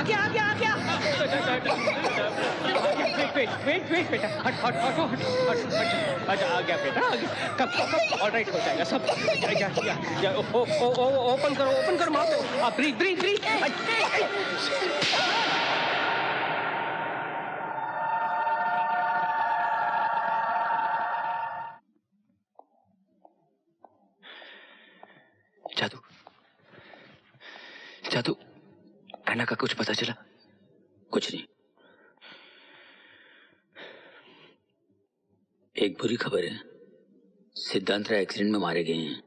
आ गया आ गया आ गया। वेट बेटा, हट हट हट हट हट, आ गया बेटा, आ गया। कब ऑलराइट हो जाएगा सब। ओपन करो माँ को। ब्रीथ। जादू, ऐना का कुछ पता चला? कुछ नहीं। एक बुरी खबर है, सिद्धांत राय एक्सीडेंट में मारे गए हैं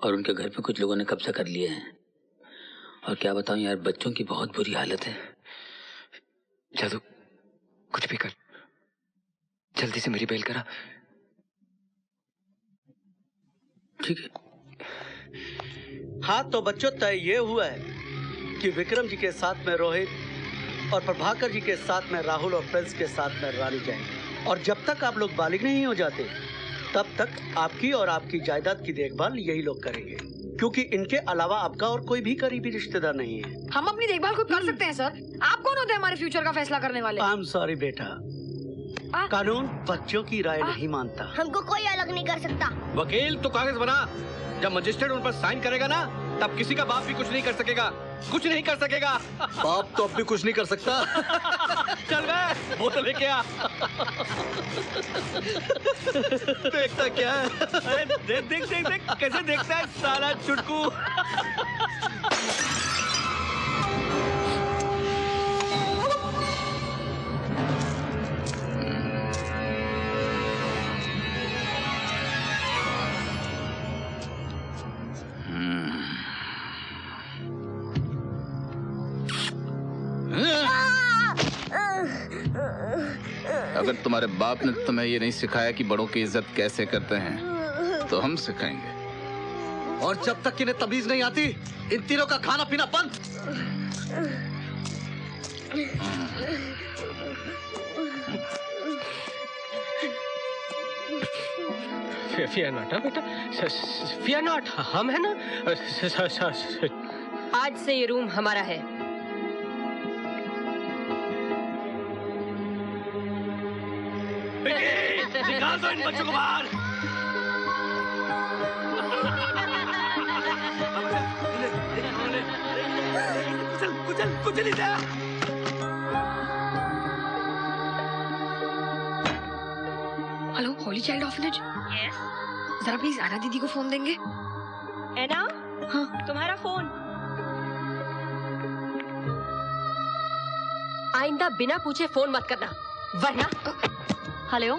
और उनके घर पे कुछ लोगों ने कब्जा कर लिया है। और क्या बताऊं यार, बच्चों की बहुत बुरी हालत है। जादू, कुछ भी कर, जल्दी से मेरी बेल करा। ठीक है। हाँ तो बच्चों, तय ये हुआ है कि विक्रम जी के साथ में रोहित और प्रभाकर जी के साथ में राहुल और प्रिंस के साथ में रानी जाएंगे। और जब तक आप लोग बालिग नहीं हो जाते तब तक आपकी और आपकी जायदाद की देखभाल यही लोग करेंगे, क्योंकि इनके अलावा आपका और कोई भी करीबी रिश्तेदार नहीं है। हम अपनी देखभाल खुद कर सकते हैं सर। आप कौन होते हैं हमारे फ्यूचर का फैसला करने वाले? आई एम सॉरी बेटा, कानून बच्चों की राय नहीं मानता। हमको कोई अलग नहीं कर सकता। वकील तो कागज बना, जब मजिस्ट्रेट उन पर साइन करेगा ना, तब किसी का बाप भी कुछ नहीं कर सकेगा। कुछ नहीं कर सकेगा। बाप तो अब भी कुछ नहीं कर सकता। चल बे, बोतल लेके आ। देखता क्या है? अरे देख कैसे देखता है साला चुटकू। अगर तुम्हारे बाप ने तुम्हें ये नहीं सिखाया कि बड़ों की इज्जत कैसे करते हैं, तो हम सिखाएंगे। और जब तक इन्हें तमीज नहीं आती, इन तीनों का खाना पीना बंद। फियर नॉट बेटा, फियर नॉट, हम है ना। आज से ये रूम हमारा है। निकाल दो इन बच्चों को बाहर। कुचल इसे। Hello, Holi child orphanage. Yes. जरा प्लीज ऐना दीदी को फोन देंगे? ऐना? हाँ। तुम्हारा फोन। आइंदा बिना पूछे फोन मत करना, वरना। हेलो।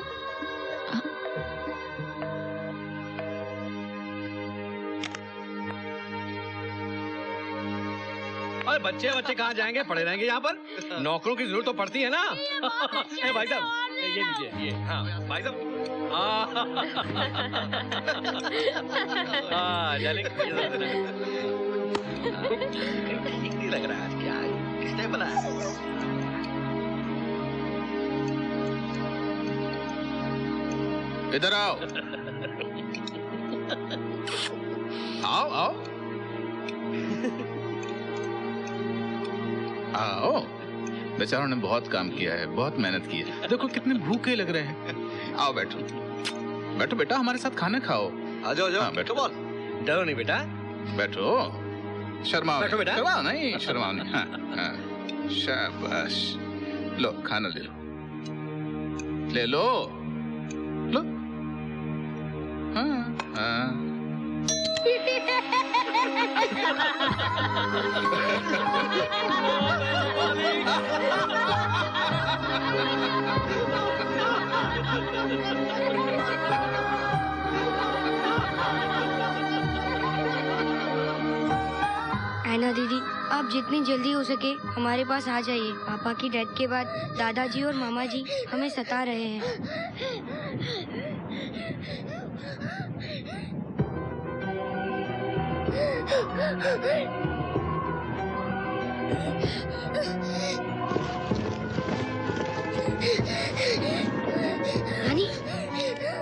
अरे बच्चे कहाँ जाएंगे, पड़े रहेंगे यहाँ पर। नौकरों की जरूरत तो पड़ती है ना। ए भाई साहब, ये लीजिए, ये। हाँ भाई साहब। नहीं लग रहा है क्या, किसने बनाया? इधर आओ। आओ। बेचारों ने बहुत काम किया है, बहुत मेहनत की है। देखो कितने भूखे लग रहे हैं। आओ बैठो बेटा, हमारे साथ खाना खाओ। आ जाओ। हाँ, बैठो। डरो नहीं बेटा, बैठो। शर्माओ बैठो बेटा। शर्माओ नहीं। हाँ। शाबाश, लो खाना ले लो। हाँ। ऐना दीदी, आप जितनी जल्दी हो सके हमारे पास आ जाइए। पापा की डेथ के बाद दादाजी और मामा जी हमें सता रहे हैं। रानी,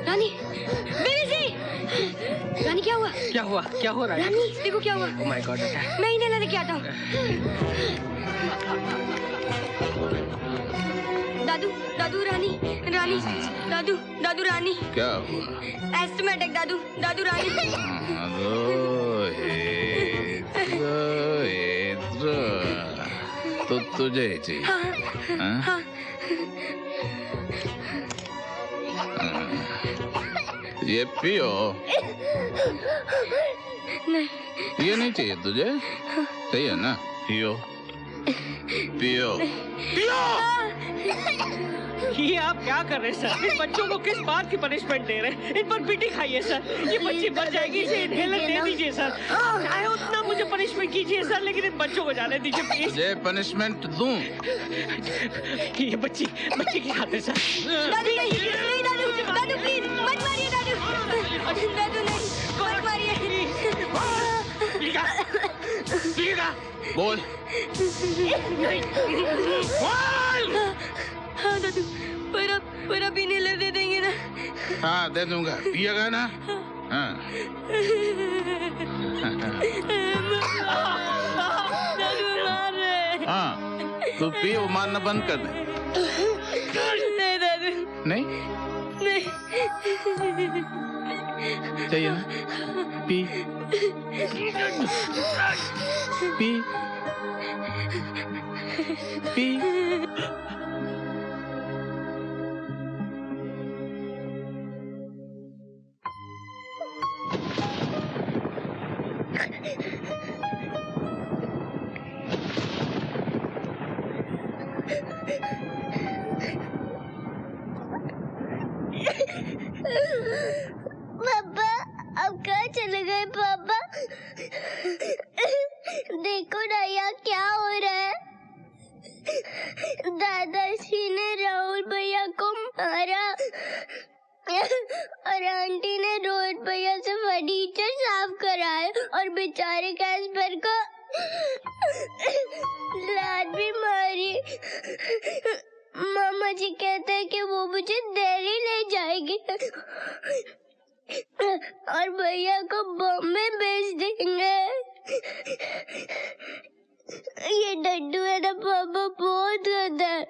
रानी, रानी क्या हुआ? क्या हुआ? क्या हो रहा है? रानी देखो क्या हुआ। ओह माय गॉड बेटा। मैं इन्हें लेने के आता हूँ। दादू दादू रानी रानी दादू दादू रानी। क्या हुआ? एस्थमा अटैक दादू दादू रानी। तो तुझे ही चाहिए? हाँ? ये पियो। नहीं ये नहीं चाहिए तुझे? चाहिए ना? पियो पियो पियो। ये आप क्या कर रहे हैं सर? इन बच्चों को किस बात की पनिशमेंट दे रहे हैं? इन पर पीटी खाइए सर। ये बच्ची मर जाएगी, इसे इनहेलर दे दीजिए सर। चाहे उतना मुझे पनिशमेंट कीजिए सर, लेकिन इन बच्चों को जाने दीजिए प्लीज। ये पनिशमेंट दूं? ये बच्ची की खातिर सर। दादू नहीं दादू दादू प्लीज मत मारिए दादू दादू नहीं मत मारिए। बोल। हाँ दादू पर आप इन्हेलर दे देंगे ना? हाँ दे दूंगा, पिएगा ना? हाँ। दादू मार रहे। हाँ तू पी, वो मारना बंद कर दे। नहीं दादू नहीं नहीं चाहिए ना? P P P. पापा अब कहाँ चले गए पापा? देखो ना यहाँ क्या हो रहा है। दादाजी ने राहुल भैया को मारा और आंटी ने रोहित भैया से फर्नीचर साफ कराया और बेचारे कैस्पर को लात भी मारी। मामा जी कहते हैं कि वो मुझे दिल्ली ले जाएगी और भैया को बॉम्बे भेज देंगे। ये डड्डू है ना पापा, बहुत गंदा है।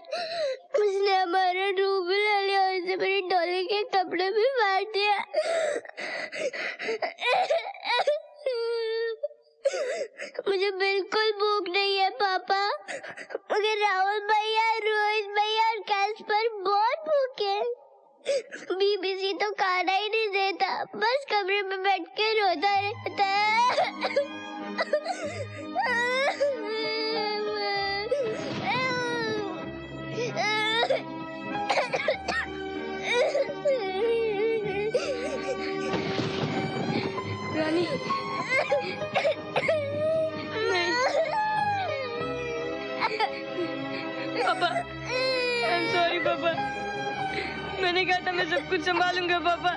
उसने हमारा रूम भी ले लिया, उसने मेरी डॉली के कपड़े भी फाड़ दिया। मुझे बिल्कुल भूख नहीं है पापा, मगर राहुल भैया, रोहित भैया और कैस्पर बहुत भूखे। बीबीसी तो खाना ही नहीं देता, बस कमरे में बैठ के रोता रहता है। रानी पापा, I'm sorry पापा। मैंने कहा था मैं सब कुछ संभालूंगा पापा,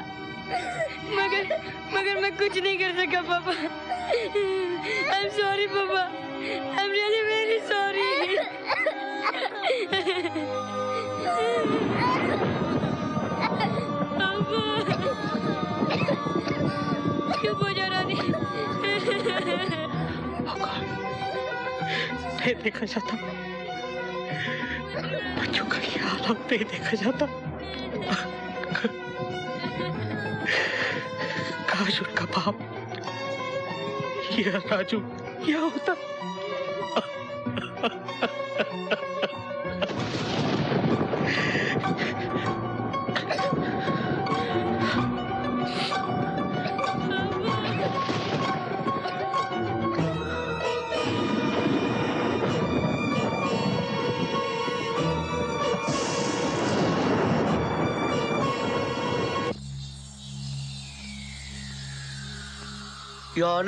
मगर मैं कुछ नहीं कर सका पापा। I'm sorry पापा, I'm really very sorry। चुप हो जा रानी। नहीं देखा जाता, बच्चों का ये हालत नहीं देखा जाता। काश उनका बाप ये राजू क्या होता।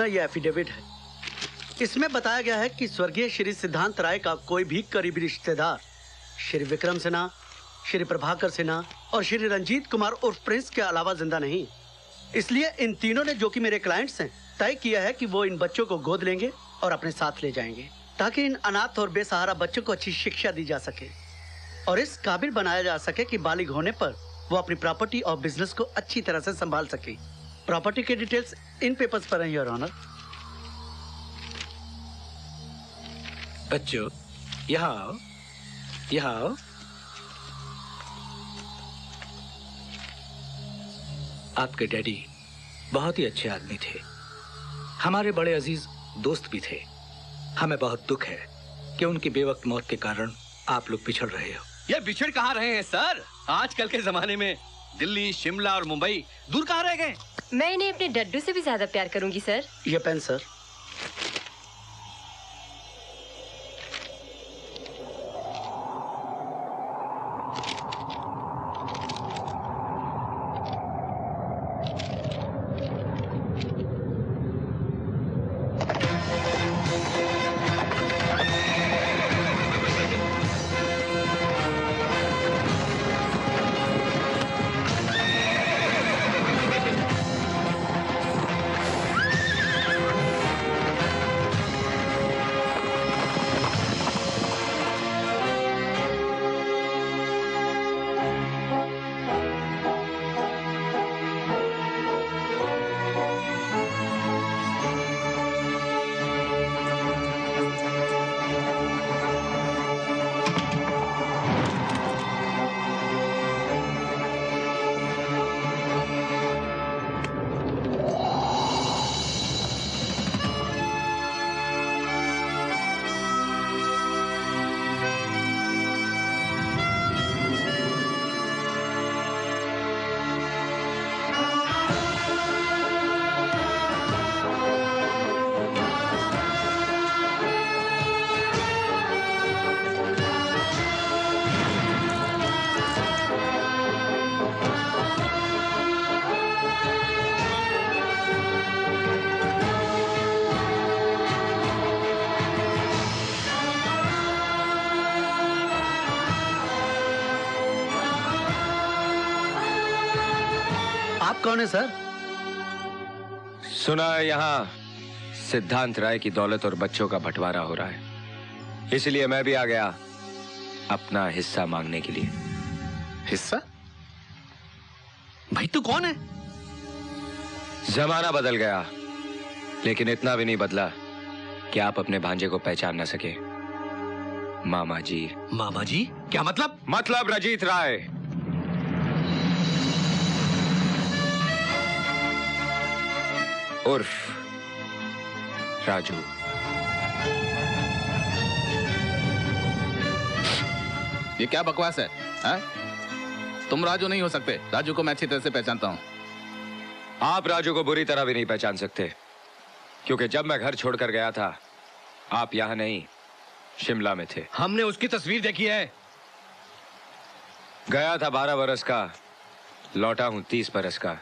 ये एफिडेविट है। इसमें बताया गया है कि स्वर्गीय श्री सिद्धांत राय का कोई भी करीबी रिश्तेदार श्री विक्रम सिन्हा, श्री प्रभाकर सिन्हा और श्री रंजीत कुमार उर्फ प्रिंस के अलावा जिंदा नहीं। इसलिए इन तीनों ने, जो कि मेरे क्लाइंट्स हैं, तय किया है कि वो इन बच्चों को गोद लेंगे और अपने साथ ले जाएंगे, ताकि इन अनाथ और बेसहारा बच्चों को अच्छी शिक्षा दी जा सके और इस काबिल बनाया जा सके कि बालिग होने पर वो अपनी प्रॉपर्टी और बिजनेस को अच्छी तरह से संभाल सके। प्रॉपर्टी के डिटेल्स इन पेपर्स पर हैं योर ऑनर। बच्चों यहाँ आओ, यहाँ आओ। आपके डैडी बहुत ही अच्छे आदमी थे, हमारे बड़े अजीज दोस्त भी थे। हमें बहुत दुख है कि उनकी बेवक्त मौत के कारण आप लोग पिछड़ रहे हो। ये बिछड़ कहाँ रहे हैं सर? आजकल के जमाने में दिल्ली, शिमला और मुंबई दूर कहाँ रह गए? मैं इन्हें अपने डड्डू से भी ज्यादा प्यार करूंगी सर। ये पेन सर। आप कौन है सर? सुना है यहाँ सिद्धांत राय की दौलत और बच्चों का बंटवारा हो रहा है, इसलिए मैं भी आ गया अपना हिस्सा मांगने के लिए। हिस्सा? भाई तू कौन है? जमाना बदल गया, लेकिन इतना भी नहीं बदला कि आप अपने भांजे को पहचान ना सके। मामा जी। मामा जी? क्या मतलब? मतलब रजीत राय। उर्फ राजू। ये क्या बकवास है? तुम राजू नहीं हो सकते। राजू को मैं अच्छी तरह से पहचानता हूँ। आप राजू को बुरी तरह भी नहीं पहचान सकते, क्योंकि जब मैं घर छोड़कर गया था आप यहाँ नहीं शिमला में थे। हमने उसकी तस्वीर देखी है। गया था 12 बरस का, लौटा हूँ 30 बरस का।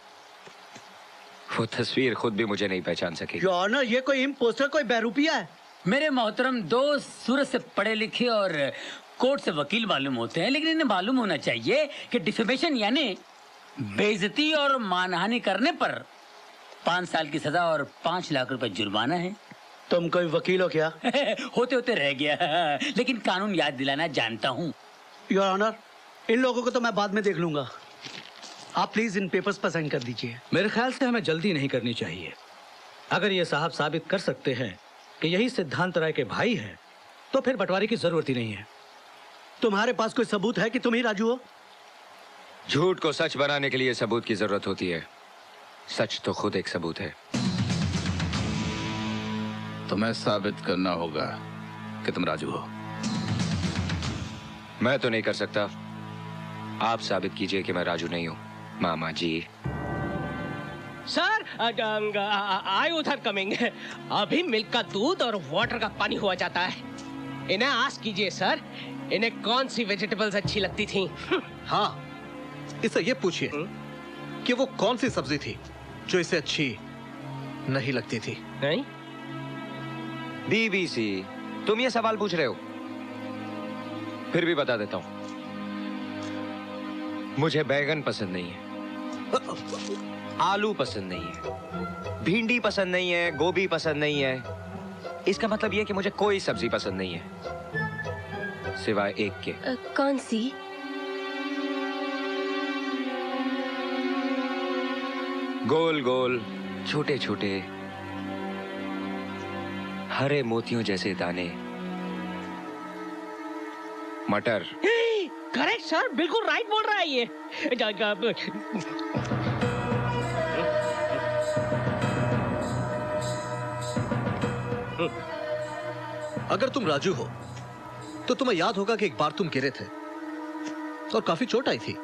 वो तस्वीर खुद भी मुझे नहीं पहचान सकी। योर ऑनर, ये कोई इम्पोस्टर, कोई बहरूपिया है। मेरे मोहतरम दोस्त सूरत से पढ़े लिखे और कोर्ट से वकील मालूम होते हैं, लेकिन इन्हें मालूम होना चाहिए कि डिफेमेशन यानी बेइज्जती और मानहानि करने पर 5 साल की सजा और 5 लाख रुपए जुर्माना है। तुम कोई वकील हो क्या? होते होते रह गया, लेकिन कानून याद दिलाना जानता हूँ। योर ऑनर, इन लोगों को तो मैं बाद में देख लूंगा। आप प्लीज इन पेपर्स पर साइन कर दीजिए। मेरे ख्याल से हमें जल्दी नहीं करनी चाहिए। अगर ये साहब साबित कर सकते हैं कि यही सिद्धांत राय के भाई हैं, तो फिर बंटवारे की जरूरत ही नहीं है। तुम्हारे पास कोई सबूत है कि तुम ही राजू हो? झूठ को सच बनाने के लिए सबूत की जरूरत होती है। सच तो खुद एक सबूत है। तुम्हें साबित करना होगा कि तुम राजू हो। मैं तो नहीं कर सकता, आप साबित कीजिए कि मैं राजू नहीं हूं। मामा जी। सर आई उधर कमिंग। अभी मिल्क का दूध और वाटर का पानी हुआ जाता है। इन्हें आस्क कीजिए सर, इन्हें कौन सी वेजिटेबल्स अच्छी लगती थी। हाँ, इसे ये पूछिए कि वो कौन सी सब्जी थी जो इसे अच्छी नहीं लगती थी। नहीं? बीबीसी, तुम ये सवाल पूछ रहे हो? फिर भी बता देता हूं, मुझे बैगन पसंद नहीं है, आलू पसंद नहीं है, भिंडी पसंद नहीं है, गोभी पसंद नहीं है। इसका मतलब यह कि मुझे कोई सब्जी पसंद नहीं है सिवाय एक के। कौन सी? गोल गोल, छोटे छोटे, हरे मोतियों जैसे दाने, मटर। करेक्ट सर, बिल्कुल राइट बोल रहा है ये। अगर तुम राजू हो तो तुम्हें याद होगा कि एक बार तुम गिरे थे और काफी चोट आई थी।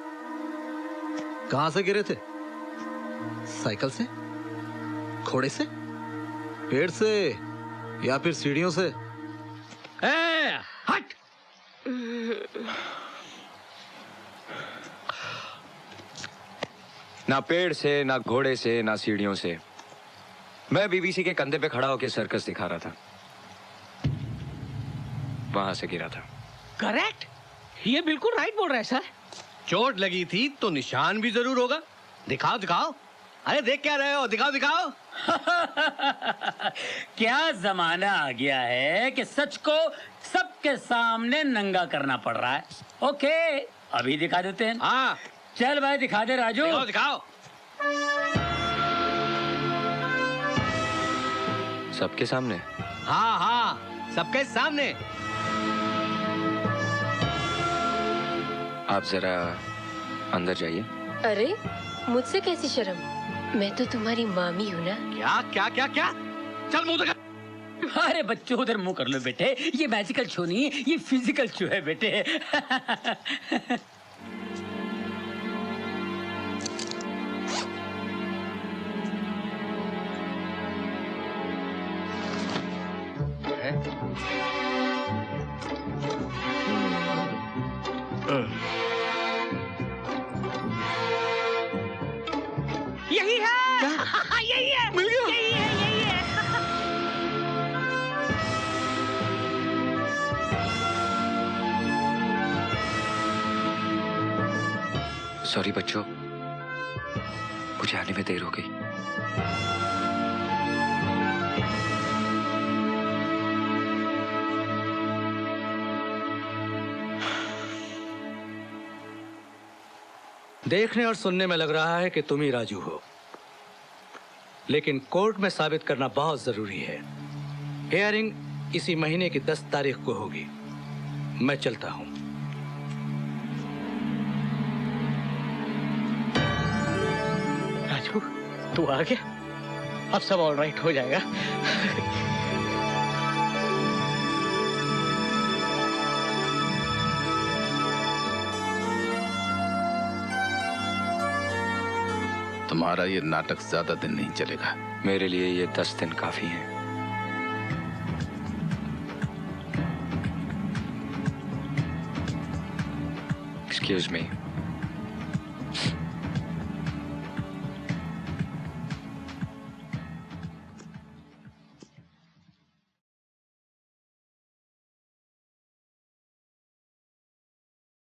कहां से गिरे थे? साइकिल से, घोड़े से, पेड़ से या फिर सीढ़ियों से? हट! ना पेड़ से, ना घोड़े से, ना सीढ़ियों से। मैं बीबीसी के कंधे पे खड़ा होकर सर्कस दिखा रहा था, वहां से गिरा था। करेक्ट, ये बिल्कुल राइट बोल रहा है सर। चोट लगी थी तो निशान भी जरूर होगा। दिखाओ दिखाओ। अरे देख क्या रहे हो, दिखाओ दिखाओ। क्या जमाना आ गया है कि सच को सबके सामने नंगा करना पड़ रहा है। ओके, अभी दिखा देते हैं। हाँ चल भाई, दिखा दे राजू। दिखाओ दिखाओ। सबके सामने? हाँ हाँ, सबके सामने। आप जरा अंदर जाइए। अरे मुझसे कैसी शर्म, मैं तो तुम्हारी मामी हूँ ना। क्या क्या क्या क्या? चल मुंह दिखा। अरे बच्चों, उधर मुंह कर लो बेटे। ये मैजिकल शो नहीं है, ये फिजिकल शो है बेटे। यही है। यही है, मिल गया। यही है, यही है। सॉरी बच्चों, मुझे आने में देर हो गई। देखने और सुनने में लग रहा है कि तुम ही राजू हो, लेकिन कोर्ट में साबित करना बहुत जरूरी है। हियरिंग इसी महीने की 10 तारीख को होगी। मैं चलता हूं। राजू, तू आ गया, अब सब ऑल राइट हो जाएगा। तुम्हारा ये नाटक ज्यादा दिन नहीं चलेगा। मेरे लिए ये 10 दिन काफी हैं। Excuse me.